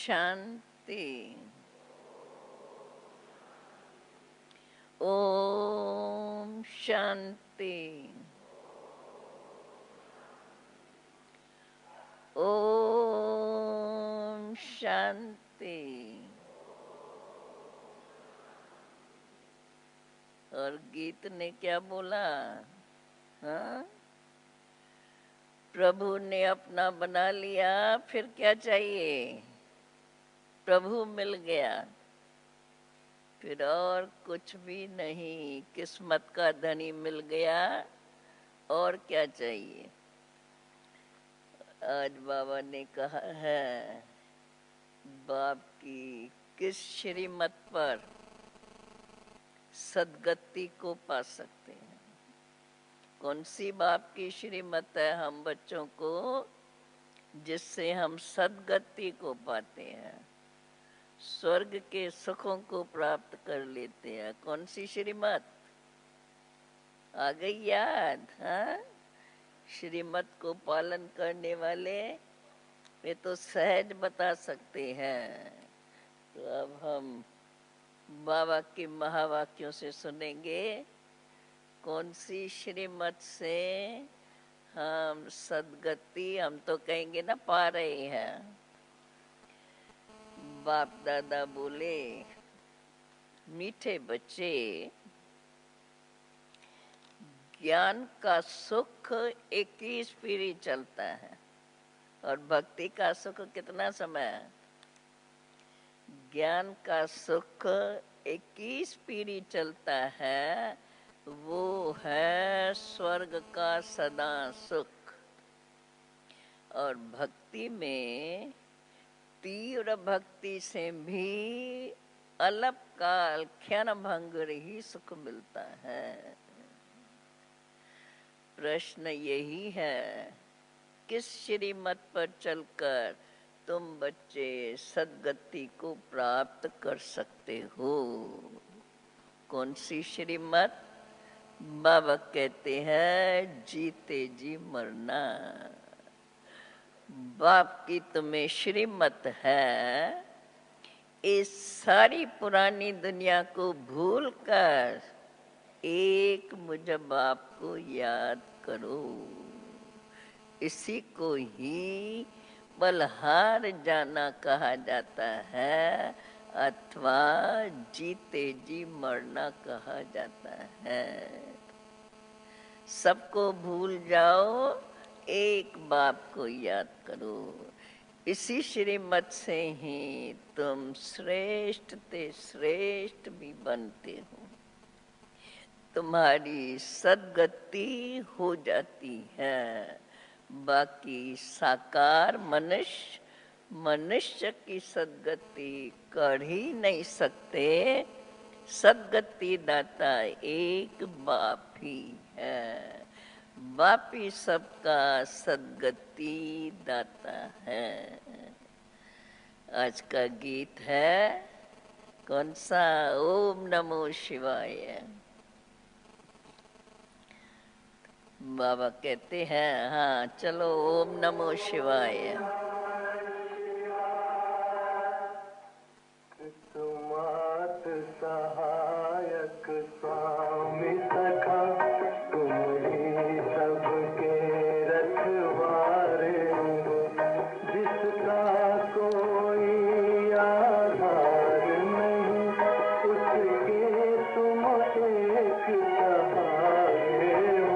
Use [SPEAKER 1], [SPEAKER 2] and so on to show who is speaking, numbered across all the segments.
[SPEAKER 1] शांति। ओम शांति। ओम शांति। और गीत ने क्या बोला? हाँ, प्रभु ने अपना बना लिया, फिर क्या चाहिए? प्रभु मिल गया, फिर और कुछ भी नहीं। किस्मत का धनी मिल गया, और क्या चाहिए? आज बाबा ने कहा है, बाप की किस श्रीमत पर सदगति को पा सकते हैं? कौन सी बाप की श्रीमत है हम बच्चों को, जिससे हम सदगति को पाते हैं, स्वर्ग के सुखों को प्राप्त कर लेते हैं? कौन सी श्रीमत आ गई याद? हाँ, श्रीमत को पालन करने वाले वे तो सहज बता सकते हैं। तो अब हम बाबा के महावाक्यों से सुनेंगे, कौन सी श्रीमत से हम सदगति, हम तो कहेंगे ना, पा रहे हैं। बाप दादा बोले, मीठे बच्चे, ज्ञान का सुख 21 पीढ़ी चलता है, और भक्ति का सुख कितना समय? ज्ञान का सुख 21 पीढ़ी चलता है, वो है स्वर्ग का सदा सुख। और भक्ति में तीव्र भक्ति से भी अल्पकाल क्षण भंगुर ही सुख मिलता है। प्रश्न यही है, किस श्रीमत पर चलकर तुम बच्चे सदगति को प्राप्त कर सकते हो? कौन सी श्रीमत? बाबा कहते हैं, जीते जी मरना। बाप की तुम्हें श्रीमत है, इस सारी पुरानी दुनिया को भूलकर एक मुझे बाप को याद करो। इसी को ही बलहार जाना कहा जाता है, अथवा जीते जी मरना कहा जाता है। सबको भूल जाओ, एक बाप को याद करो। इसी श्रीमत से ही तुम श्रेष्ठ ते श्रेष्ठ भी बनते हो। तुम्हारी सदगति हो जाती है। बाकी साकार मनुष्य की सदगति कर ही नहीं सकते। सदगति दाता एक बाप ही है। बाप ही सबका सदगति दाता है। आज का गीत है कौन सा? ओम नमो शिवाय। बाबा कहते हैं, हाँ चलो, ओम नमो शिवाय।
[SPEAKER 2] तुमात सहायक स्वामी सखा, तुम ही सबके रखवारे हो। जिसका कोई आधार नहीं, उसके तुम एक सहारे हो।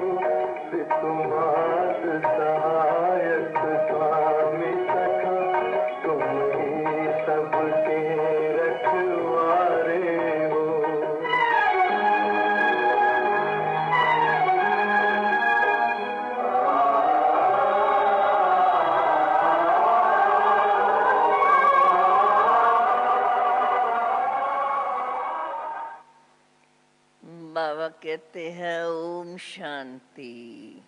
[SPEAKER 2] तुमात सहायक स्वामी सखा, तुम ही सबके रखवारे हो।
[SPEAKER 1] बाबा कहते हैं, ओम शांति,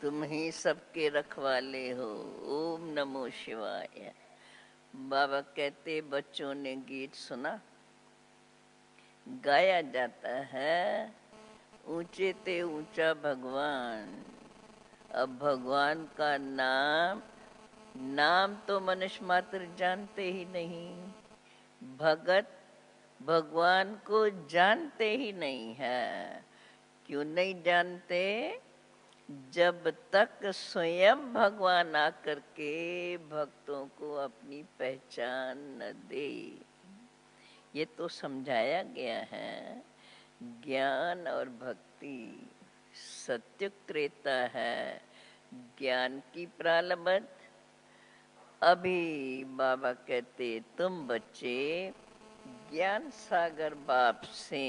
[SPEAKER 1] तुम ही सबके रखवाले हो। ओम नमो शिवाय। बाबा कहते, बच्चों ने गीत सुना, गाया जाता है, ऊंचे ते ऊंचा भगवान। अब भगवान का नाम नाम तो मनुष्य मात्र जानते ही नहीं, भगत भगवान को जानते ही नहीं है। क्यों नहीं जानते? जब तक स्वयं भगवान आकर के भक्तों को अपनी पहचान न दे। ये तो समझाया गया है। ज्ञान और भक्ति सत्युग त्रेता है। ज्ञान की प्रारब्ध, अभी बाबा कहते तुम बच्चे ज्ञान सागर बाप से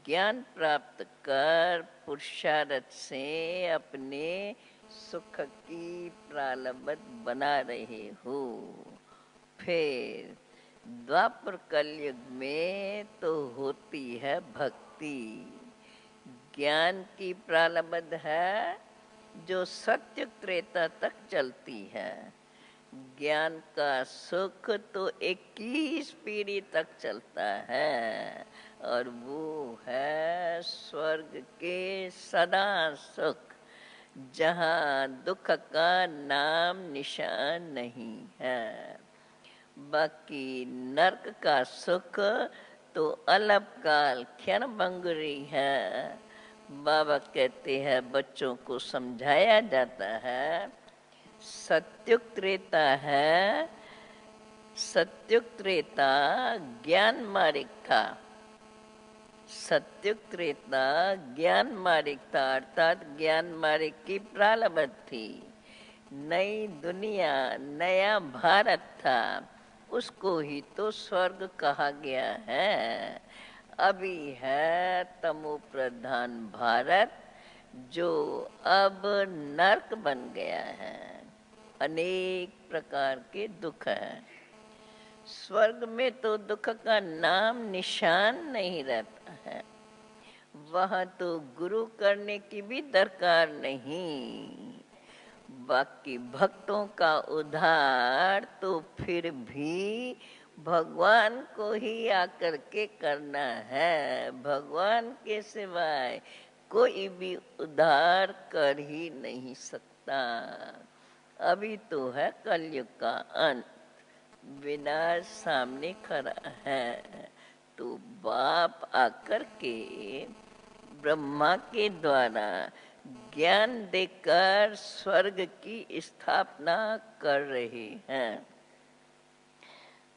[SPEAKER 1] ज्ञान प्राप्त कर पुरुषार्थ से अपने सुख की प्रारब्ध बना रहे हो। फिर द्वापर कलयुग में तो होती है भक्ति। ज्ञान की प्रारब्ध है जो सत्य त्रेता तक चलती है। ज्ञान का सुख तो 21 पीढ़ी तक चलता है और वो है स्वर्ग के सदा सुख, जहाँ दुख का नाम निशान नहीं है। बाकी नरक का सुख तो अल्पकाल क्षण भंगुरी है। बाबा कहते हैं बच्चों को समझाया जाता है सत्युग त्रेता है, सत्युग त्रेता ज्ञान मार्ग था। सत्युग त्रेता ज्ञान मार्ग था, अर्थात ज्ञान मार्ग की प्रारब्ध थी। नई दुनिया नया भारत था, उसको ही तो स्वर्ग कहा गया है। अभी है तमो प्रधान भारत जो अब नर्क बन गया है। अनेक प्रकार के दुख हैं। स्वर्ग में तो दुख का नाम निशान नहीं रहता है। वहाँ तो गुरु करने की भी दरकार नहीं। बाकी भक्तों का उद्धार तो फिर भी भगवान को ही आकर के करना है। भगवान के सिवाय कोई भी उद्धार कर ही नहीं सकता। अभी तो है कलयुग का अंत, विनाश सामने खड़ा है। तो बाप आकर के ब्रह्मा के द्वारा ज्ञान देकर स्वर्ग की स्थापना कर रहे हैं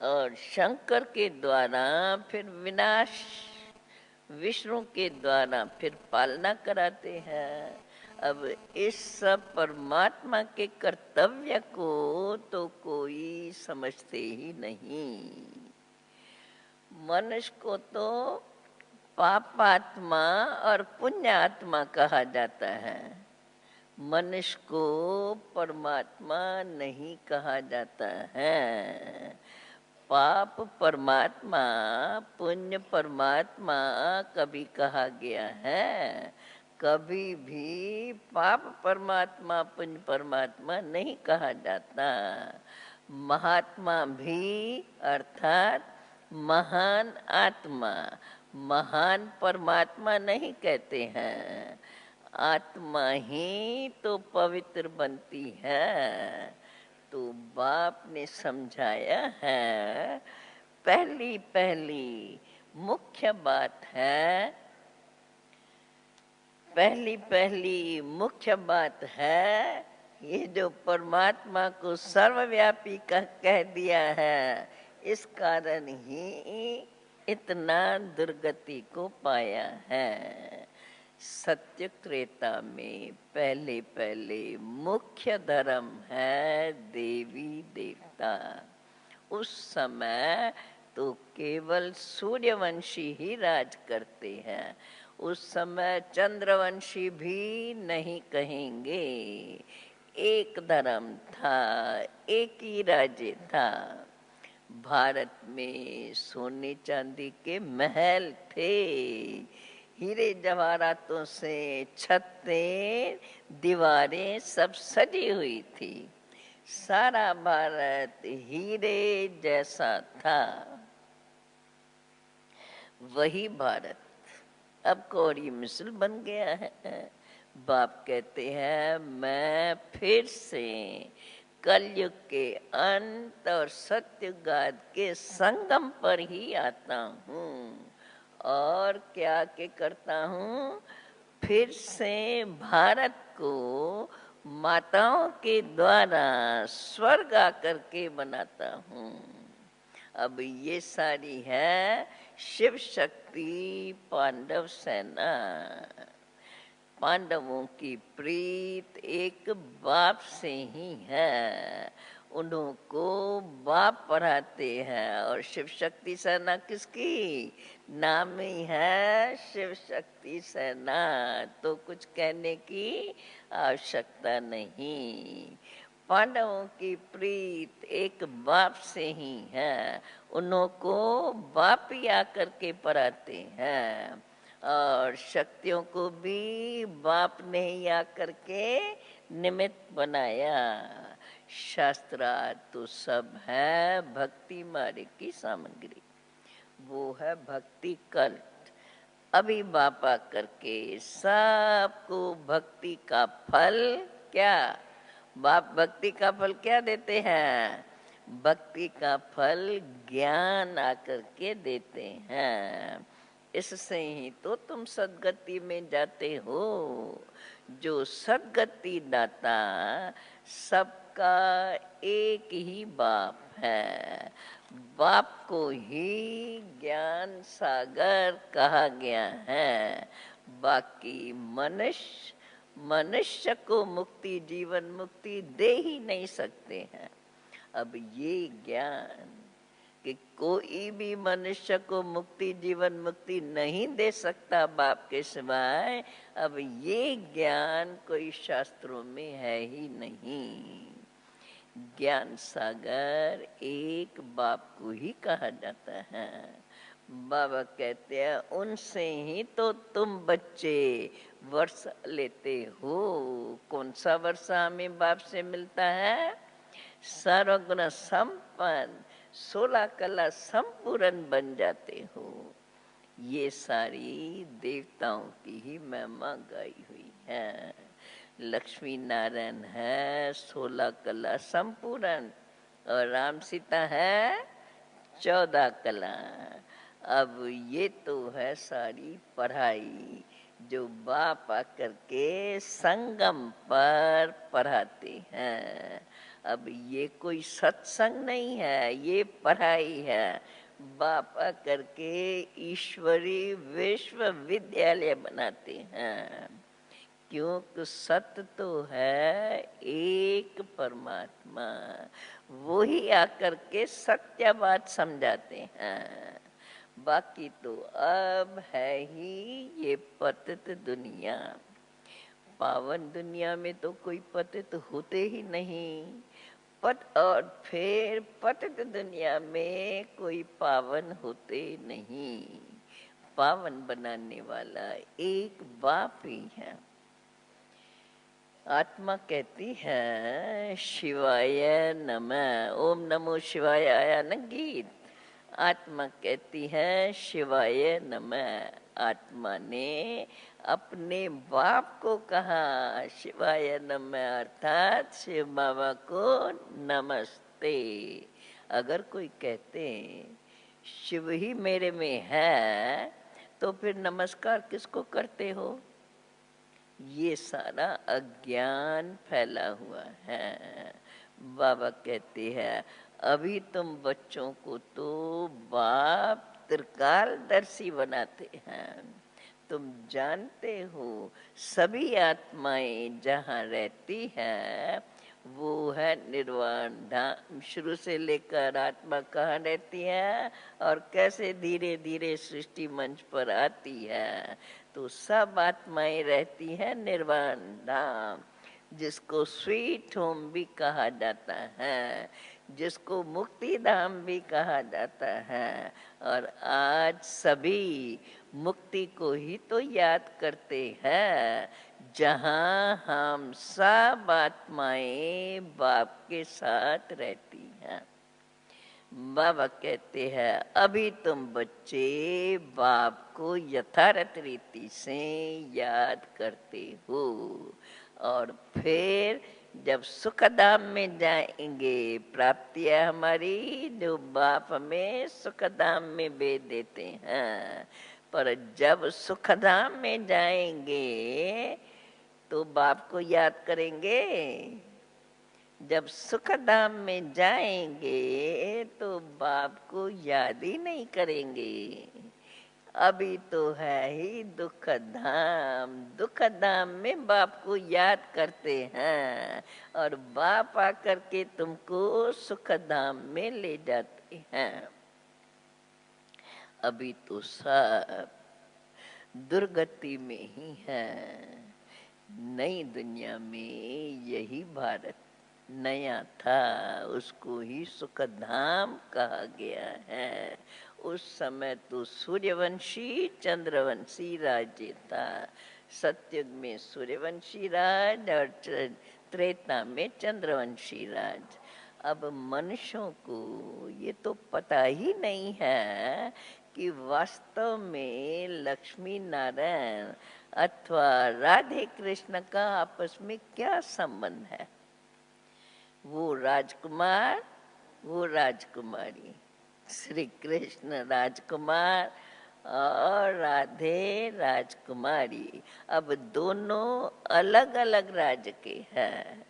[SPEAKER 1] और शंकर के द्वारा फिर विनाश, विष्णु के द्वारा फिर पालना कराते हैं। अब इस सब परमात्मा के कर्तव्य को तो कोई समझते ही नहीं। मनुष्य को तो पापात्मा और पुण्यात्मा कहा जाता है। मनुष्य को परमात्मा नहीं कहा जाता है। पाप परमात्मा, पुण्य परमात्मा कभी कहा गया है? कभी भी पाप परमात्मा पुण्य परमात्मा नहीं कहा जाता। महात्मा भी अर्थात महान आत्मा, महान परमात्मा नहीं कहते हैं। आत्मा ही तो पवित्र बनती है। तो बाप ने समझाया है, पहली पहली मुख्य बात है, पहली पहली मुख्य बात है ये जो परमात्मा को सर्वव्यापी कह दिया है, इस कारण ही इतना दुर्गति को पाया है। सत्य त्रेता में पहले पहले मुख्य धर्म है देवी देवता। उस समय तो केवल सूर्यवंशी ही राज करते हैं। उस समय चंद्रवंशी भी नहीं कहेंगे। एक धर्म था, एक ही राज्य था। भारत में सोने चांदी के महल थे, हीरे जवाहरातों से छतें दीवारें सब सजी हुई थी। सारा भारत हीरे जैसा था। वही भारत अब कौड़ी मिसल बन गया है। बाप कहते हैं मैं फिर से कलयुग के अंत और सत्ययुगाद के संगम पर ही आता हूँ और क्या के करता हूँ, फिर से भारत को माताओं के द्वारा स्वर्ग आकर के बनाता हूँ। अब ये सारी है शिव शक्ति पांडव सेना। पांडवों की प्रीत एक बाप से ही है, उन्हों को बाप पढ़ाते हैं। और शिव शक्ति सेना किसकी? नाम ही है शिव शक्ति सेना, तो कुछ कहने की आवश्यकता नहीं। पांडवों की प्रीत एक बाप से ही है, उन्हों को बाप ही आकर के पढ़ाते हैं। और शक्तियों को भी बाप ने ही आकर के निमित्त बनाया। शास्त्रार्थ तो सब है भक्ति मार्ग की सामग्री, वो है भक्ति कल्ट। अभी बाप आकर के सबको भक्ति का फल क्या, बाप भक्ति का फल क्या देते हैं? भक्ति का फल ज्ञान आकर के देते हैं। इससे ही तो तुम सद्गति में जाते हो। जो सद्गति दाता सबका एक ही बाप है, बाप को ही ज्ञान सागर कहा गया है। बाकी मनुष्य को मुक्ति, जीवन मुक्ति दे ही नहीं सकते हैं। अब ये ज्ञान कि कोई भी मनुष्य को मुक्ति, जीवन मुक्ति नहीं दे सकता बाप के सिवाय, अब ये ज्ञान कोई शास्त्रों में है ही नहीं। ज्ञान सागर एक बाप को ही कहा जाता है। बाबा कहते हैं उनसे ही तो तुम बच्चे वर्षा लेते हो। कौन सा वर्षा हमें बाप से मिलता है? सर्वगुण संपन्न, 16 कला संपूर्ण बन जाते हो। ये सारी देवताओं की ही महिमा गाई हुई है। लक्ष्मी नारायण है 16 कला संपूर्ण और राम सीता है 14 कला। अब ये तो है सारी पढ़ाई जो बाप आकर के संगम पर पढ़ाते हैं। अब ये कोई सत्संग नहीं है, ये पढ़ाई है। बाप आकर के ईश्वरी विश्वविद्यालय बनाते हैं, क्योंकि सत्य तो है एक परमात्मा, वो ही आकर के सत्य बात समझाते हैं। बाकी तो अब है ही ये पतित दुनिया। पावन दुनिया में तो कोई पतित होते ही नहीं। और फिर पतित दुनिया में कोई पावन होते नहीं। पावन बनाने वाला एक बाप ही है। आत्मा कहती है शिवाय नमः, ओम नमो शिवाय आया न गीत। आत्मा कहती है शिवाय नमः। आत्मा ने अपने बाप को कहा शिवाय नमः, अर्थात शिव बाबा को नमस्ते। अगर कोई कहते शिव ही मेरे में है तो फिर नमस्कार किसको करते हो? ये सारा अज्ञान फैला हुआ है। बाबा कहते हैं अभी तुम बच्चों को तो बाप त्रिकालदर्शी बनाते हैं। तुम जानते हो सभी आत्माएं जहाँ रहती हैं वो है निर्वाण धाम। शुरू से लेकर आत्मा कहाँ रहती है और कैसे धीरे धीरे सृष्टि मंच पर आती है, तो सब आत्माएं रहती हैं निर्वाण धाम, जिसको स्वीट होम भी कहा जाता है, जिसको मुक्ति धाम भी कहा जाता है। और आज सभी मुक्ति को ही तो याद करते हैं, जहाँ हम सब आत्माएं बाप के साथ रहती हैं। बाबा कहते हैं अभी तुम बच्चे बाप को यथार्थ रीति से याद करते हो और फिर जब सुखधाम में जाएंगे, प्राप्ति है हमारी, जो बाप हमें सुखधाम में भेज देते हैं। पर जब सुखधाम में जाएंगे तो बाप को याद करेंगे? जब सुखधाम में जाएंगे तो बाप को याद ही नहीं करेंगे। अभी तो है ही दुख धाम, दुख धाम में बाप को याद करते हैं और बाप आकर के तुमको सुख धाम में ले जाते हैं। अभी तो सब दुर्गति में ही है। नई दुनिया में यही भारत नया था, उसको ही सुख धाम कहा गया है। उस समय तो सूर्यवंशी चंद्रवंशी राज्य था। सतयुग में सूर्यवंशी राज और त्रेता में चंद्रवंशी राज। अब मनुष्यों को ये तो पता ही नहीं है कि वास्तव में लक्ष्मी नारायण अथवा राधे कृष्ण का आपस में क्या संबंध है। वो राजकुमार, वो राजकुमारी, श्री कृष्ण राजकुमार और राधे राजकुमारी। अब दोनों अलग अलग राज्य के हैं,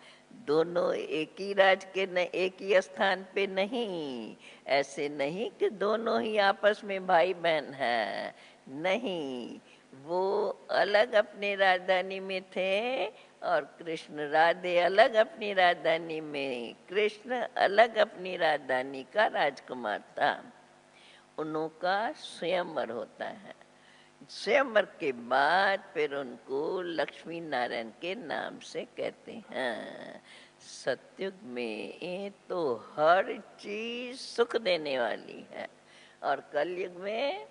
[SPEAKER 1] दोनों एक ही राज के न, एक ही स्थान पे नहीं। ऐसे नहीं कि दोनों ही आपस में भाई बहन हैं, नहीं। वो अलग अपने राजधानी में थे और कृष्ण राधे अलग अपनी राजधानी में, कृष्ण अलग अपनी राजधानी का राजकुमार था। उनका स्वयंवर होता है। स्वयंवर के बाद फिर उनको लक्ष्मी नारायण के नाम से कहते हैं। सतयुग में तो हर चीज सुख देने वाली है और कलयुग में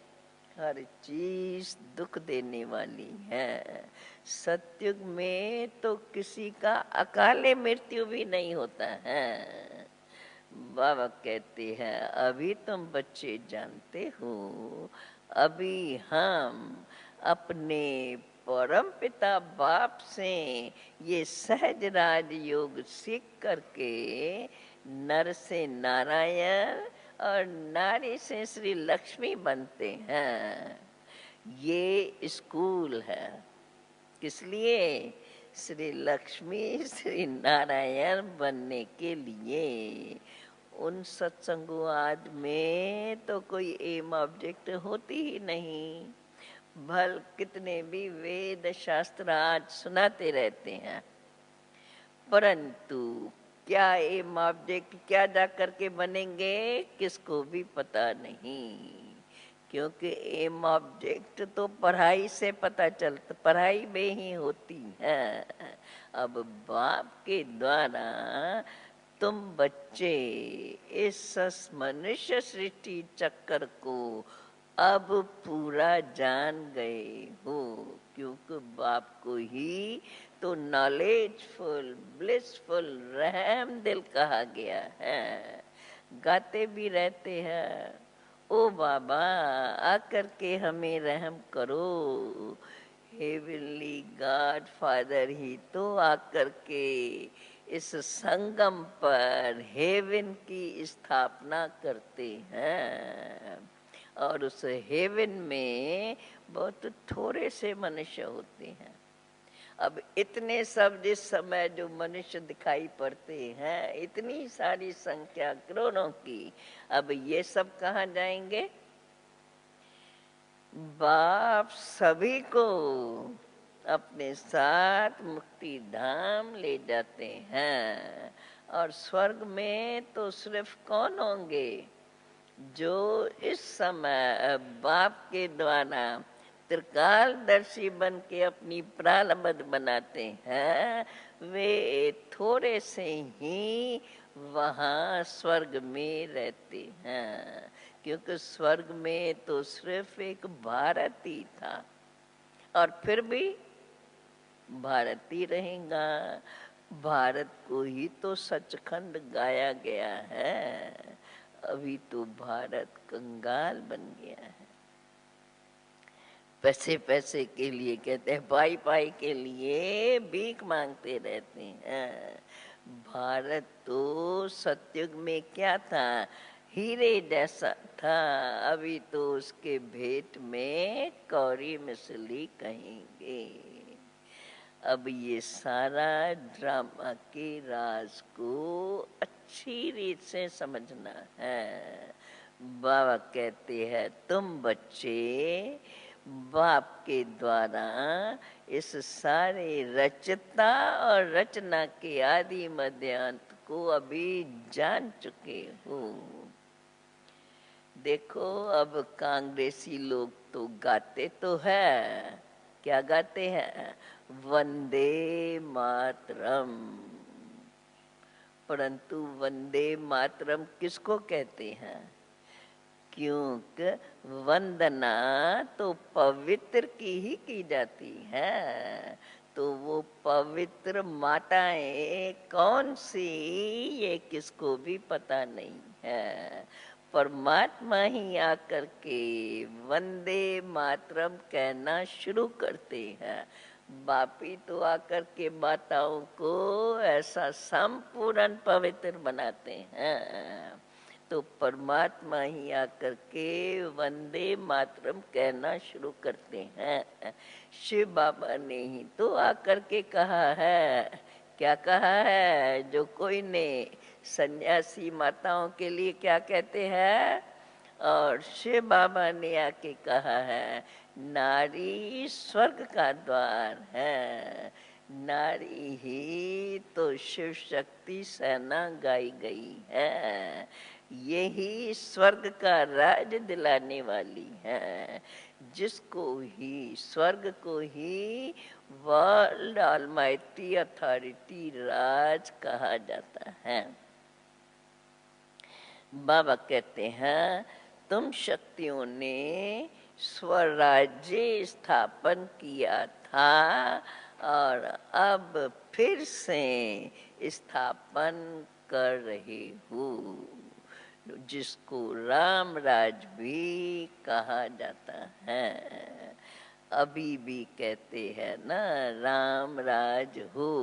[SPEAKER 1] हर चीज दुख देने वाली है। सतयुग में तो किसी का अकाले मृत्यु भी नहीं होता है। बाबा कहते हैं अभी तुम बच्चे जानते हो, अभी हम अपने परम पिता बाप से ये सहज राज योग सीख करके नर से नारायण और नारी से श्री लक्ष्मी बनते हैं। ये स्कूल है। किस लिए? श्री लक्ष्मी श्री नारायण बनने के लिए। उन सत्संगों आदि में तो कोई एम ऑब्जेक्ट होती ही नहीं। भल कितने भी वेद शास्त्र आज सुनाते रहते हैं, परंतु क्या एम ऑब्जेक्ट क्या जा करके बनेंगे किसको भी पता नहीं। क्योंकि एम ऑब्जेक्ट तो पढ़ाई से पता चलता, पढ़ाई में ही होती है। अब बाप के द्वारा तुम बच्चे इस मनुष्य सृष्टि चक्कर को अब पूरा जान गए हो, क्योंकि बाप को ही तो नॉलेजफुल ब्लिसफुल रहम दिल कहा गया है। गाते भी रहते हैं, ओ बाबा आकर के हमें रहम करो। हेवनली गॉड फादर ही तो आकर के इस संगम पर हेवन की स्थापना करते हैं और उस हेवन में बहुत थोड़े से मनुष्य होते हैं। अब इतने सब जिस समय जो मनुष्य दिखाई पड़ते हैं, इतनी सारी संख्या करोड़ों की, अब ये सब कहाँ जाएंगे? बाप सभी को अपने साथ मुक्ति धाम ले जाते हैं। और स्वर्ग में तो सिर्फ कौन होंगे? जो इस समय बाप के द्वारा त्रिकालदर्शी बन के अपनी प्रारब्ध बनाते हैं, वे थोड़े से ही वहाँ स्वर्ग में रहते हैं। क्योंकि स्वर्ग में तो सिर्फ एक भारत ही था और फिर भी भारत ही रहेगा। भारत को ही तो सचखंड गाया गया है। अभी तो भारत कंगाल बन गया है। पैसे पैसे के लिए, कहते हैं पाई पाई के लिए भीख मांगते रहते हैं। भारत तो सतयुग में क्या था, हीरे जैसा था, अभी तो उसके भेंट में कौड़ी मछली कहेंगे। अब ये सारा ड्रामा के राज को अच्छी रीत से समझना है। बाबा कहते हैं तुम बच्चे बाप के द्वारा इस सारे रचता और रचना के आदि मध्य अंत को अभी जान चुके हो। देखो अब कांग्रेसी लोग तो गाते तो है, क्या गाते हैं, वंदे मातरम, परंतु वंदे मातरम किसको कहते हैं, क्योंकि वंदना तो पवित्र की ही की जाती है, तो वो पवित्र माताएं कौन सी ये किसको भी पता नहीं है। परमात्मा ही आकर के वंदे मातरम कहना शुरू करते हैं। बापी तो आकर के माताओं को ऐसा संपूर्ण पवित्र बनाते हैं, तो परमात्मा ही आकर के वंदे मातरम कहना शुरू करते हैं। शिव बाबा ने ही तो आकर के कहा है, क्या कहा है, जो कोई ने सन्यासी माताओं के लिए क्या कहते हैं, और शिव बाबा ने आके कहा है नारी स्वर्ग का द्वार है। नारी ही तो शिव शक्ति सेना गाई गई है, यही स्वर्ग का राज दिलाने वाली है, जिसको ही स्वर्ग को ही वर्ल्ड ऑलमाइटी अथॉरिटी राज कहा जाता है। बाबा कहते हैं तुम शक्तियों ने स्वराज्य स्थापन किया था और अब फिर से स्थापन कर रहे हो, जिसको राम राज भी कहा जाता है। अभी भी कहते हैं ना राम राज हो,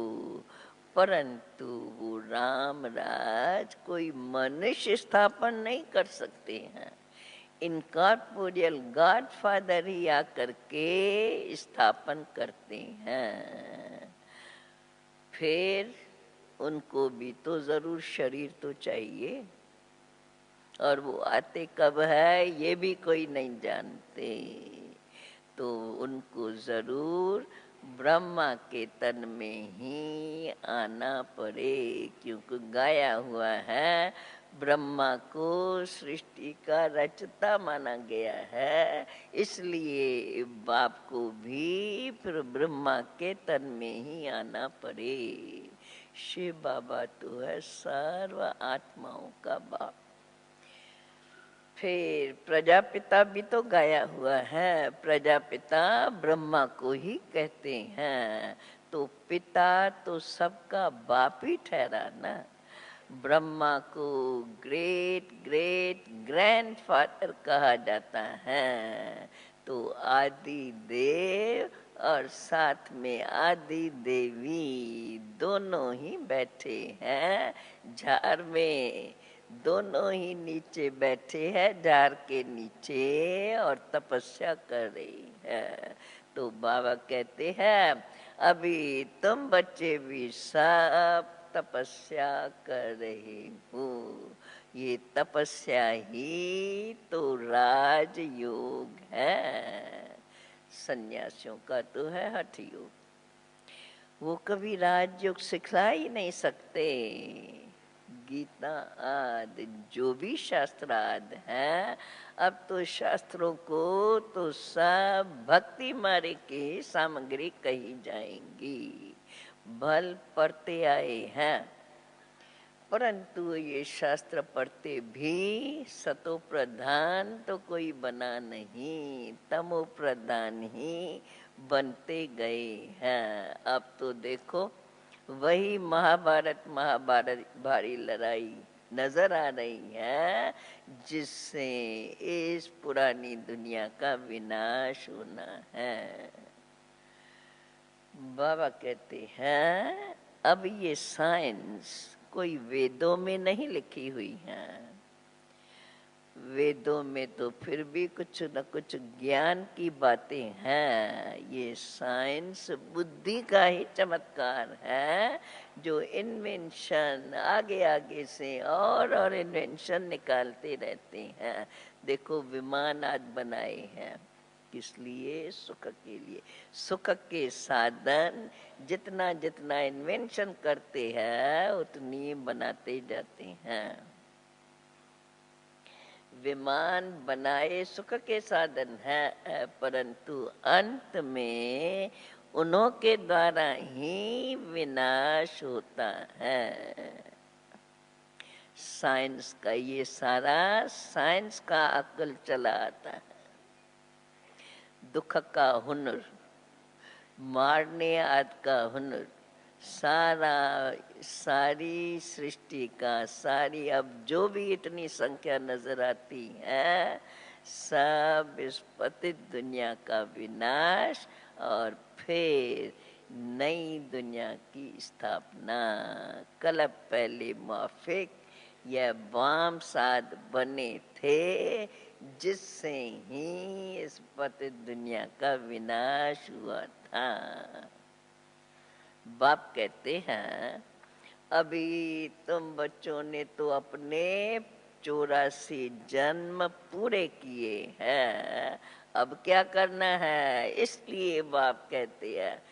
[SPEAKER 1] परंतु वो राम राज कोई मनुष्य स्थापन नहीं कर सकते हैं, इनकॉर्पोरियल गॉड फादर ही आकर के स्थापन करते हैं। फिर उनको भी तो जरूर शरीर तो चाहिए, और वो आते कब है ये भी कोई नहीं जानते, तो उनको जरूर ब्रह्मा के तन में ही आना पड़े, क्योंकि गाया हुआ है ब्रह्मा को सृष्टि का रचता माना गया है, इसलिए बाप को भी फिर ब्रह्मा के तन में ही आना पड़े। शिव बाबा तो है सर्व आत्माओं का बाप। फिर प्रजापिता भी तो गाया हुआ है, प्रजापिता ब्रह्मा को ही कहते हैं, तो पिता तो सबका बाप ही ठहरा ना। ब्रह्मा को ग्रेट ग्रेट ग्रैंडफादर कहा जाता है, तो आदि देव और साथ में आदि देवी दोनों ही बैठे हैं झाड़ में, दोनों ही नीचे बैठे हैं झाड़ के नीचे और तपस्या कर रही है। तो बाबा कहते हैं अभी तुम बच्चे भी सब तपस्या कर रहे हो, ये तपस्या ही तो राजयोग है। सन्यासियों का तो है हठ योग, वो कभी राजयोग सिखला ही नहीं सकते। गीता आदि जो भी शास्त्र आदि हैं, अब तो शास्त्रों को तो सब भक्ति मार्ग की सामग्री कही जाएंगी, भल पढ़ते आए हैं, परंतु ये शास्त्र पढ़ते भी सतो प्रधान तो कोई बना नहीं, तमो प्रधान ही बनते गए हैं। अब तो देखो वही महाभारत भारी लड़ाई नजर आ रही है, जिससे इस पुरानी दुनिया का विनाश होना है। बाबा कहते हैं अब ये साइंस कोई वेदों में नहीं लिखी हुई है। वेदों में तो फिर भी कुछ न कुछ ज्ञान की बातें हैं। ये साइंस बुद्धि का ही चमत्कार है, जो इन्वेंशन आगे आगे से और इन्वेंशन निकालते रहते हैं। देखो विमान आज बनाए हैं, किस लिए? सुख के लिए। सुख के साधन जितना जितना इन्वेंशन करते हैं उतनी बनाते जाते हैं। विमान बनाए सुख के साधन है, परंतु अंत में उन्हों के द्वारा ही विनाश होता है। साइंस का ये सारा साइंस का अक्ल चला आता है। दुख का हुनर, मारने आदि का हुनर, सारी सृष्टि का, सारी अब जो भी इतनी संख्या नजर आती है, सब इस पतित दुनिया का विनाश और फिर नई दुनिया की स्थापना। कल्प पहले माफिक या वाम साध बने थे, जिससे ही इस पतित दुनिया का विनाश हुआ था। बाप कहते हैं अभी तुम बच्चों ने तो अपने 84 जन्म पूरे किए हैं, अब क्या करना है? इसलिए बाप कहते हैं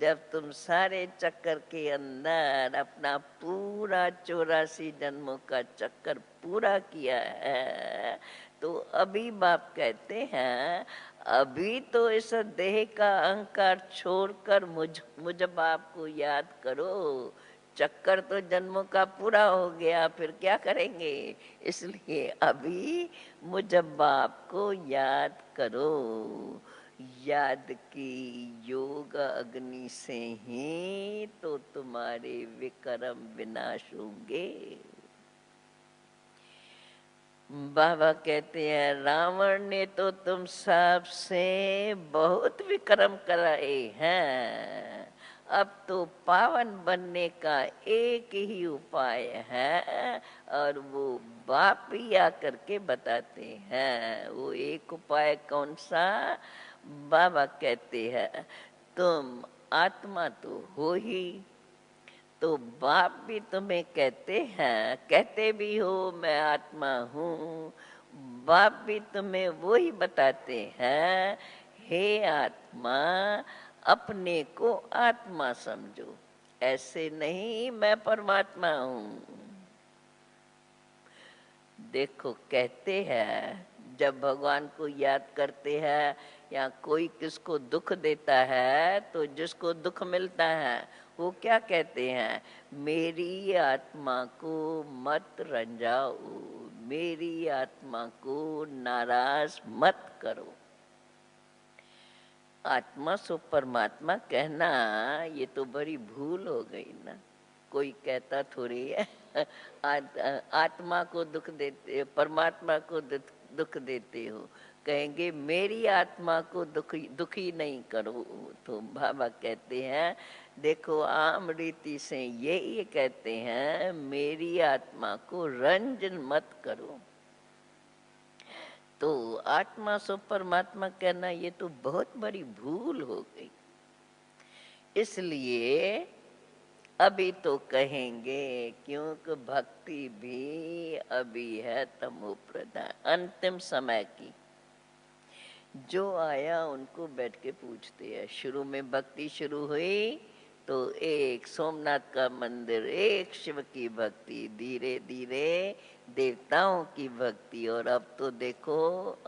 [SPEAKER 1] जब तुम सारे चक्कर के अंदर अपना पूरा 84 जन्मों का चक्कर पूरा किया है, तो अभी बाप कहते हैं अभी तो इस देह का अहंकार छोड़कर मुझ बाप को याद करो। चक्कर तो जन्मों का पूरा हो गया, फिर क्या करेंगे? इसलिए अभी मुझ बाप को याद करो। याद की योग अग्नि से ही तो तुम्हारे विक्रम विनाश होंगे। बाबा कहते हैं रावण ने तो तुम सबसे बहुत विक्रम कराए हैं, अब तो पावन बनने का एक ही उपाय है, और वो बाप ही आकर के बताते हैं। वो एक उपाय कौन सा? बाबा कहते हैं तुम आत्मा तो हो ही, तो बाप भी तुम्हें कहते हैं, कहते भी हो मैं आत्मा हूँ। बाप भी तुम्हें वो ही बताते हैं, हे आत्मा अपने को आत्मा समझो, ऐसे नहीं मैं परमात्मा हूँ। देखो कहते हैं जब भगवान को याद करते हैं या कोई किसको दुख देता है, तो जिसको दुख मिलता है वो क्या कहते हैं? मेरी आत्मा को मत रंजाओ, मेरी आत्मा को नाराज मत करो। आत्मा सो परमात्मा कहना ये तो बड़ी भूल हो गई ना। कोई कहता थोड़ी है आत्मा को दुख देते, परमात्मा को दुख देते हो। कहेंगे मेरी आत्मा को दुखी नहीं करो। तो बाबा कहते हैं देखो आम रीति से ये कहते हैं मेरी आत्मा को रंजन मत करो। तो आत्मा सो परमात्मा कहना ये तो बहुत बड़ी भूल हो गई। इसलिए अभी तो कहेंगे क्योंकि भक्ति भी अभी है तमो प्रधान, अंतिम समय की। जो आया उनको बैठ के पूछते हैं। शुरू में भक्ति शुरू हुई तो एक सोमनाथ का मंदिर, एक शिव की भक्ति, धीरे धीरे देवताओं की भक्ति, और अब तो देखो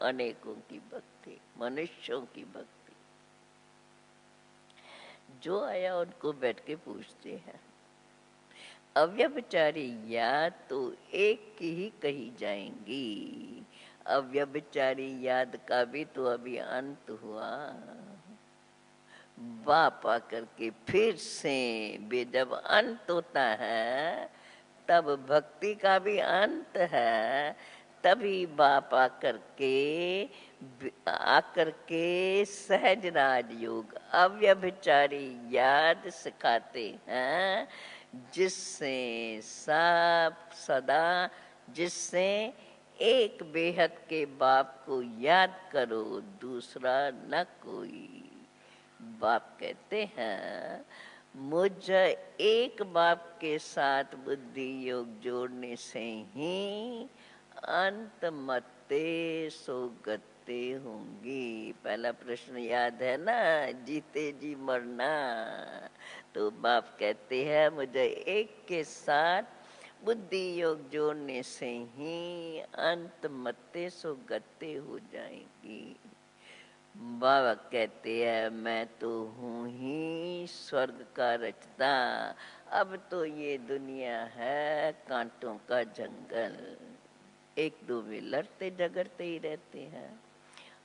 [SPEAKER 1] अनेकों की भक्ति, मनुष्यों की भक्ति। जो आया उनको बैठ के पूछते हैं। अव्यभिचारी याद तो एक की ही कही जाएंगी। अव्यभिचारी याद का भी तो अभी अंत हुआ। बाप आकर के फिर से जब अंत होता है तब भक्ति का भी अंत है। तभी बाप आकर के सहज राजयोग अव्यभिचारी याद सिखाते हैं, जिससे सब सदा, जिससे एक बेहद के बाप को याद करो, दूसरा न कोई। बाप कहते हैं, मुझ एक बाप के साथ बुद्धि योग जोड़ने से ही अंत मत्ते सोगते होंगी। पहला प्रश्न याद है ना, जीते जी मरना। तो बाप कहते हैं, मुझे एक के साथ बुद्धि योग जोड़ने से ही अंत मत्ते सोगते हो जाएंगी। बाबा कहते हैं, मैं तो हूँ ही स्वर्ग का रचता। अब तो ये दुनिया है कांटों का जंगल, एक दो में लड़ते झगड़ते ही रहते हैं।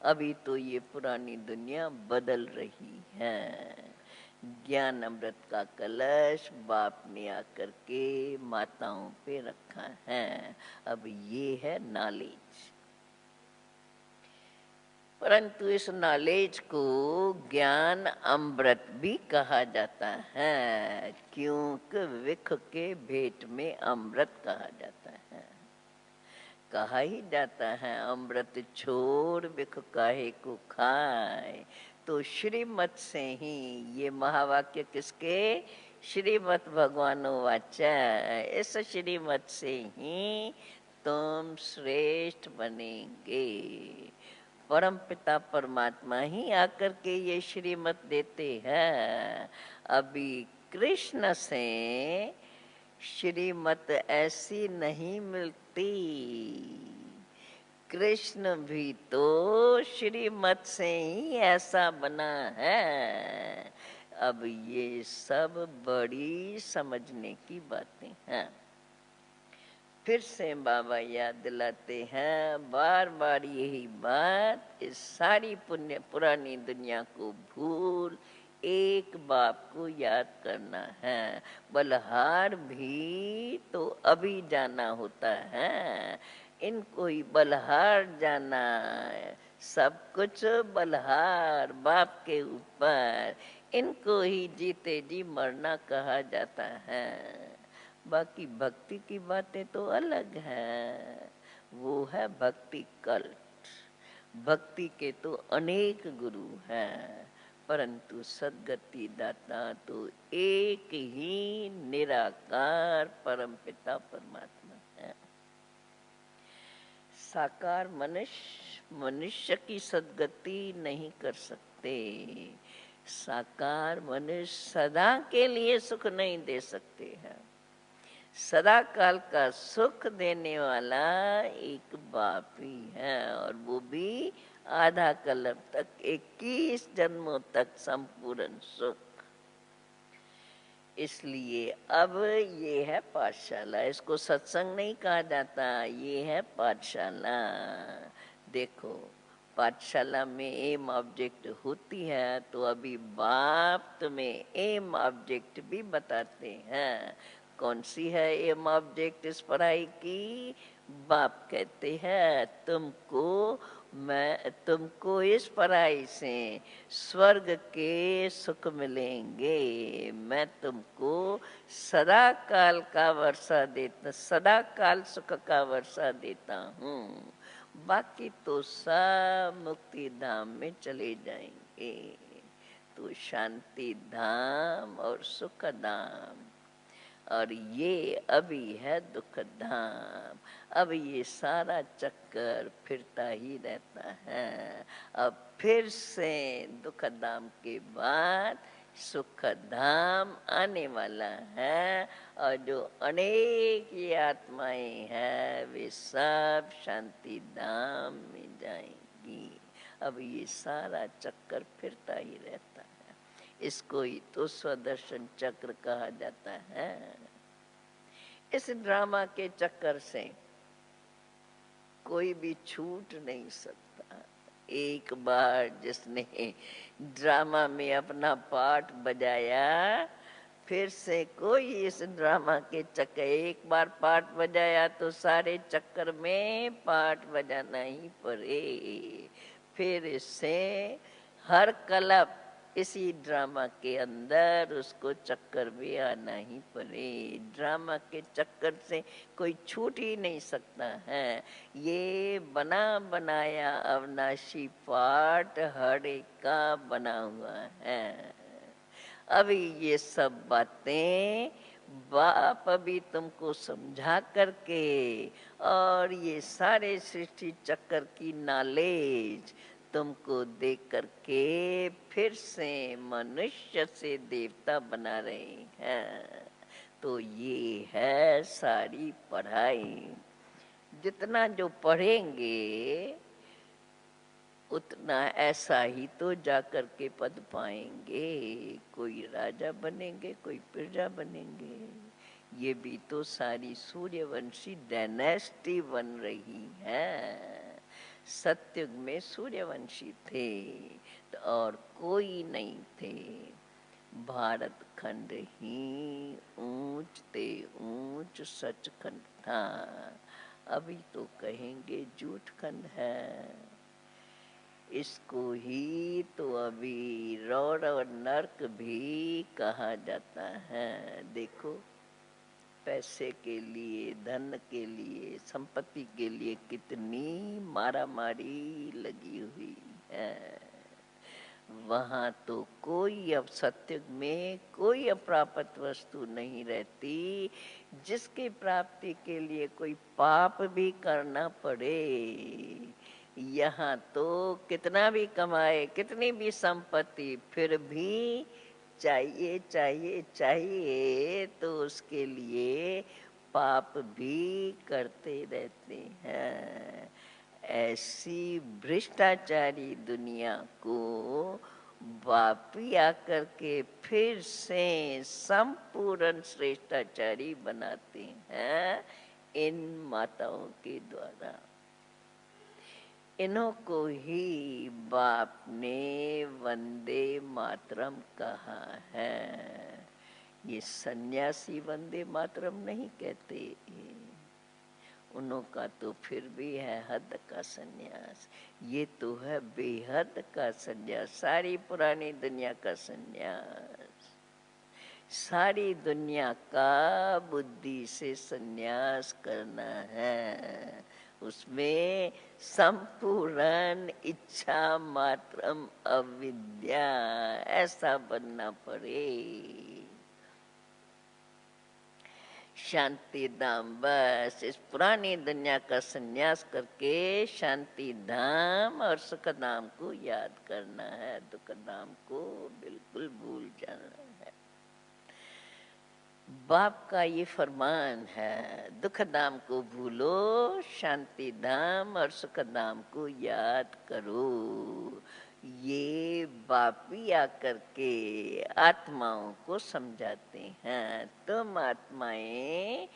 [SPEAKER 1] अभी तो ये पुरानी दुनिया बदल रही है। ज्ञान अमृत का कलश बाप ने आकर के माताओं पे रखा है। अब ये है नॉलेज, परंतु इस नॉलेज को ज्ञान अमृत भी कहा जाता है, क्योंकि विख के भेंट में अमृत कहा जाता है। कहा ही जाता है, अमृत छोड़ विख काहे को खाए। तो श्रीमत से ही, ये महावाक्य किसके? श्रीमत भगवानो वाचा। इस श्रीमत से ही तुम श्रेष्ठ बनेंगे। परम पिता परमात्मा ही आकर के ये श्रीमत देते हैं। अभी कृष्ण से श्रीमत ऐसी नहीं मिलती। कृष्ण भी तो श्रीमत से ही ऐसा बना है। अब ये सब बड़ी समझने की बातें हैं। फिर से बाबा याद दिलाते हैं बार बार यही बात, इस सारी पुरानी दुनिया को भूल एक बाप को याद करना है। बलहार भी तो अभी जाना होता है, इनको ही बलहार जाना है। सब कुछ बलहार बाप के ऊपर, इनको ही जीते जी मरना कहा जाता है। बाकी भक्ति की बातें तो अलग है, वो है भक्ति कल्ट। भक्ति के तो अनेक गुरु हैं, परंतु सद्गति दाता तो एक ही निराकार परमपिता परमात्मा है। साकार मनुष्य की सद्गति नहीं कर सकते। साकार मनुष्य सदा के लिए सुख नहीं दे सकते हैं। सदा काल का सुख देने वाला एक बाप ही है, और वो भी आधा कल्प तक, 21 जन्मों तक संपूर्ण सुख। इसलिए अब ये है पाठशाला, इसको सत्संग नहीं कहा जाता, ये है पाठशाला। देखो, पाठशाला में एम ऑब्जेक्ट होती है, तो अभी बाप तुम्हें एम ऑब्जेक्ट भी बताते हैं। कौन सी है एम ऑब्जेक्ट इस पढ़ाई की? बाप कहते हैं, तुमको इस पढ़ाई से स्वर्ग के सुख मिलेंगे। मैं तुमको सदा काल का वर्षा देता, सदा काल सुख का वर्षा देता हूँ। बाकी तो सब मुक्ति धाम में चले जाएंगे। तो शांति धाम और सुख धाम, और ये अभी है दुख धाम। अब ये सारा चक्कर फिरता ही रहता है। अब फिर से दुख धाम के बाद सुख धाम आने वाला है, और जो अनेक ये आत्माएं हैं वे सब शांति धाम में जाएंगी। अब ये सारा चक्कर फिरता ही रहता है। इसको ही तो स्वदर्शन चक्र कहा जाता है। इस ड्रामा के चक्कर से कोई भी छूट नहीं सकता। एक बार जिसने ड्रामा में अपना पार्ट बजाया, फिर से कोई इस ड्रामा के चक्कर, एक बार पार्ट बजाया तो सारे चक्कर में पार्ट बजाना ही पड़े। फिर इससे हर कलप इसी ड्रामा के अंदर उसको चक्कर में आना ही पड़े। ड्रामा के चक्कर से कोई छूट ही नहीं सकता है। ये बना बनाया अविनाशी पाठ हर एक का बना हुआ है। अभी ये सब बातें बाप अभी तुमको समझा करके और ये सारे सृष्टि चक्कर की नॉलेज तुमको दे करके फिर से मनुष्य से देवता बना रहे हैं। तो ये है सारी पढ़ाई। जितना जो पढ़ेंगे उतना ऐसा ही तो जाकर के पद पाएंगे। कोई राजा बनेंगे, कोई प्रजा बनेंगे। ये भी तो सारी सूर्यवंशी डायनेस्टी बन रही है। सतयुग में सूर्यवंशी थे तो और कोई नहीं थे। भारत खंड ही ऊंच ते ऊंच सचखंड था। अभी तो कहेंगे झूठ खंड है। इसको ही तो अभी रौड़ और नर्क भी कहा जाता है। देखो, पैसे के लिए, धन के लिए, संपत्ति के लिए कितनी मारामारी लगी हुई है। वहाँ तो कोई अब सत्युग में कोई अप्राप्त वस्तु नहीं रहती जिसकी प्राप्ति के लिए कोई पाप भी करना पड़े। यहाँ तो कितना भी कमाए, कितनी भी संपत्ति, फिर भी चाहिए चाहिए चाहिए तो उसके लिए पाप भी करते रहते हैं। ऐसी भ्रष्टाचारी दुनिया को वापी आकर के फिर से संपूर्ण श्रेष्ठाचारी बनाते हैं इन माताओं के द्वारा। इन्हों को ही बाप ने वंदे मातरम कहा है। ये सन्यासी वंदे मातरम नहीं कहते, उन्हों का तो फिर भी है हद का सन्यास। ये तो है बेहद का सन्यास, सारी पुरानी दुनिया का सन्यास। सारी दुनिया का बुद्धि से सन्यास करना है। उसमें संपूर्ण इच्छा मात्रम अविद्या ऐसा बनना पड़े। शांति धाम, बस इस पुरानी दुनिया का सन्यास करके शांति धाम और सुख धाम को याद करना है। दुख धाम को बिल्कुल भूल जाना है। बाप का ये फरमान है, दुख धाम को भूलो, शांति धाम और सुख धाम को याद करो। ये बाप ही आकर के आत्माओं को समझाते हैं। तुम आत्माएं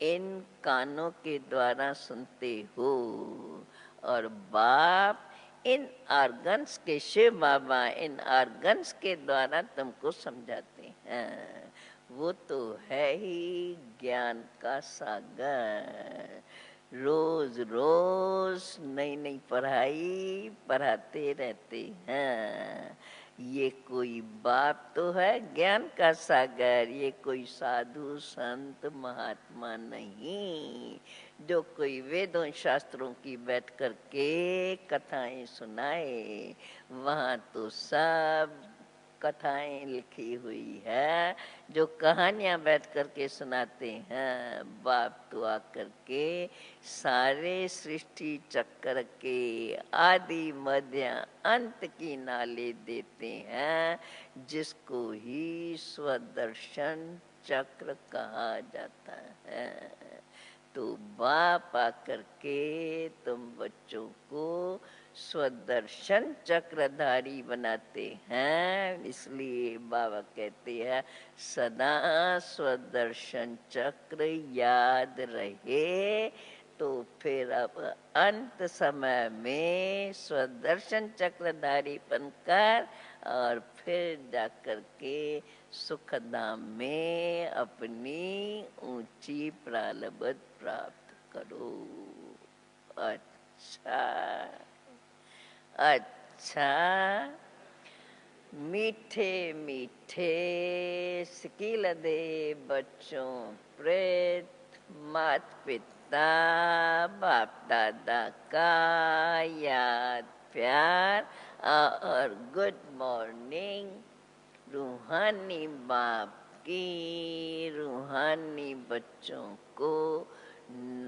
[SPEAKER 1] इन कानों के द्वारा सुनते हो और बाप इन ऑर्गन्स के, शिव बाबा इन ऑर्गन्स के द्वारा तुमको समझाते हैं। वो तो है ही ज्ञान का सागर। रोज रोज नई नई पढ़ाई पढ़ाते रहते हैं। ये कोई बाप तो है ज्ञान का सागर, ये कोई साधु संत महात्मा नहीं जो कोई वेदों शास्त्रों की बैठ करके कथाएं सुनाए। वहाँ तो सब कथाएं लिखी हुई है जो कहानियां बैठ करके सुनाते हैं। बाप तो आकर के सारे सृष्टि चक्र के आदि मध्य अंत की नाले देते हैं, जिसको ही स्वदर्शन चक्र कहा जाता है। तो बाप आकर के तुम बच्चों को स्वदर्शन चक्रधारी बनाते हैं। इसलिए बाबा कहते हैं सदा स्वदर्शन चक्र याद रहे तो फिर अब अंत समय में स्वदर्शन चक्रधारी बनकर और फिर जाकर के सुखधाम में अपनी ऊंची प्रालब्ध प्राप्त करो। अच्छा अच्छा, मीठे मीठे सिकिल दे बच्चों प्रेत मात पिता बाप दादा का याद प्यार और गुड मॉर्निंग रूहानी बाप की रूहानी बच्चों को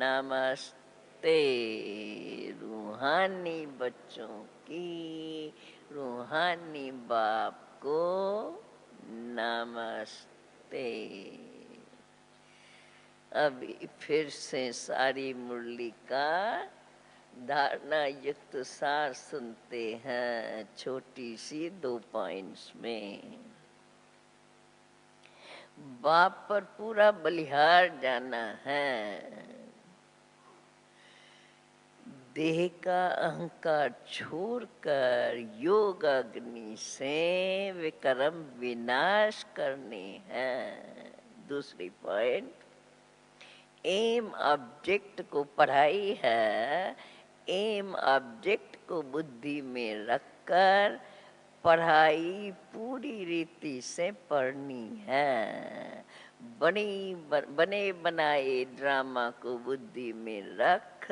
[SPEAKER 1] नमस्ते। रूहानी बच्चों की रूहानी बाप को नमस्ते। अभी फिर से सारी मुरली का धारणा युक्त सार सुनते हैं, छोटी सी 2 पॉइंट्स में। बाप पर पूरा बलिहार जाना है। देह का अहंकार छोड़कर योग अग्नि से विक्रम विनाश करने हैं। दूसरी पॉइंट, एम ऑब्जेक्ट को पढ़ाई है, एम ऑब्जेक्ट को बुद्धि में रखकर पढ़ाई पूरी रीति से पढ़नी है। बने बनाए ड्रामा को बुद्धि में रख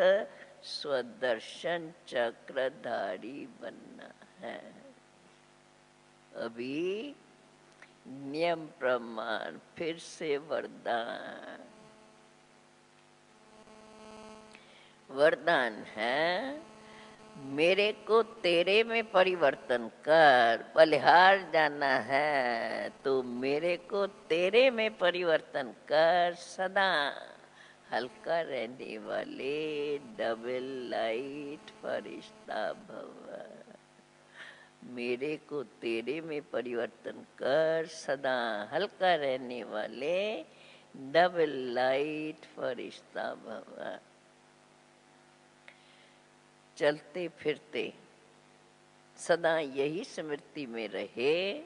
[SPEAKER 1] स्वदर्शन चक्रधारी बनना है। अभी नियम प्रमाण फिर से वरदान। वरदान है, मेरे को तेरे में परिवर्तन कर। बलिहार जाना है तो मेरे को तेरे में परिवर्तन कर। सदा हल्का रहने वाले डबल लाइट फरिश्ता भव। मेरे को तेरे में परिवर्तन कर, सदा हल्का रहने वाले डबल लाइट फरिश्ता भव। चलते फिरते सदा यही स्मृति में रहे,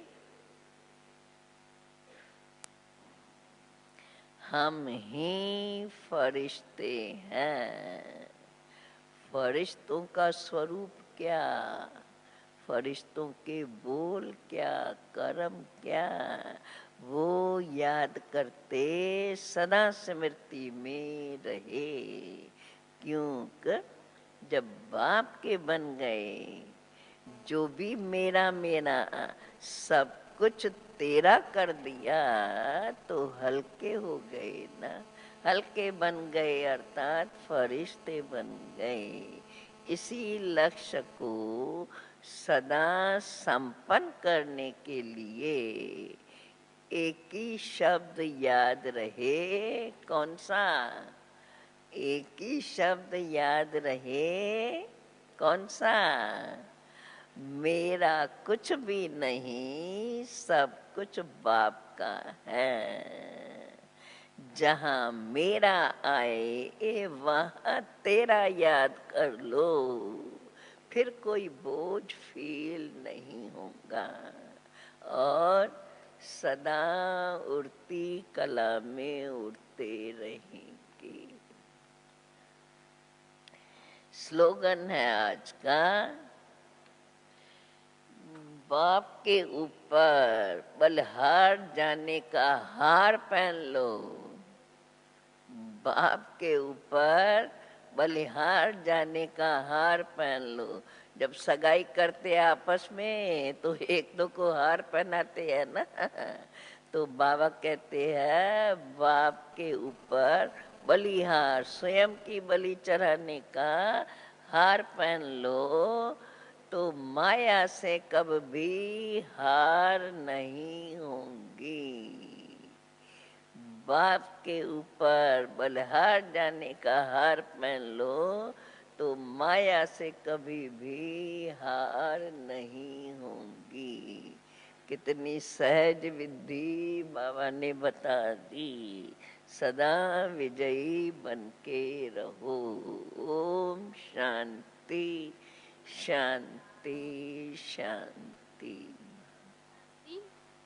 [SPEAKER 1] हम ही फरिश्ते हैं। फरिश्तों का स्वरूप क्या, फरिश्तों के बोल क्या, कर्म क्या, वो याद करते सदा स्मृति में रहे। क्योंकि जब बाप के बन गए, जो भी मेरा मेरा सब कुछ तेरा कर दिया तो हल्के हो गए ना। हल्के बन गए अर्थात फरिश्ते बन गए। इसी लक्ष्य को सदा संपन्न करने के लिए एक ही शब्द याद रहे। कौन सा? एक ही शब्द याद रहे। कौन सा? मेरा कुछ भी नहीं, सब कुछ बाप का है। जहाँ मेरा आए वहाँ तेरा याद कर लो, फिर कोई बोझ फील नहीं होगा और सदा उड़ती कला में उड़ते रहेंगे। स्लोगन है आज का, बाप के ऊपर बलिहार जाने का हार पहन लो। बाप के ऊपर बलिहार जाने का हार पहन लो। जब सगाई करते आपस में तो एक दो को हार पहनाते हैं ना। तो बाबा कहते हैं बाप के ऊपर बलिहार, स्वयं की बलि चढ़ाने का हार पहन लो तो माया से कभी हार नहीं होंगी। बाप के ऊपर बलिहार जाने का हार पहन लो तो माया से कभी भी हार नहीं होंगी। कितनी सहज विधि बाबा ने बता दी। सदा विजयी बनके रहो। ओम शांति शांति शांति।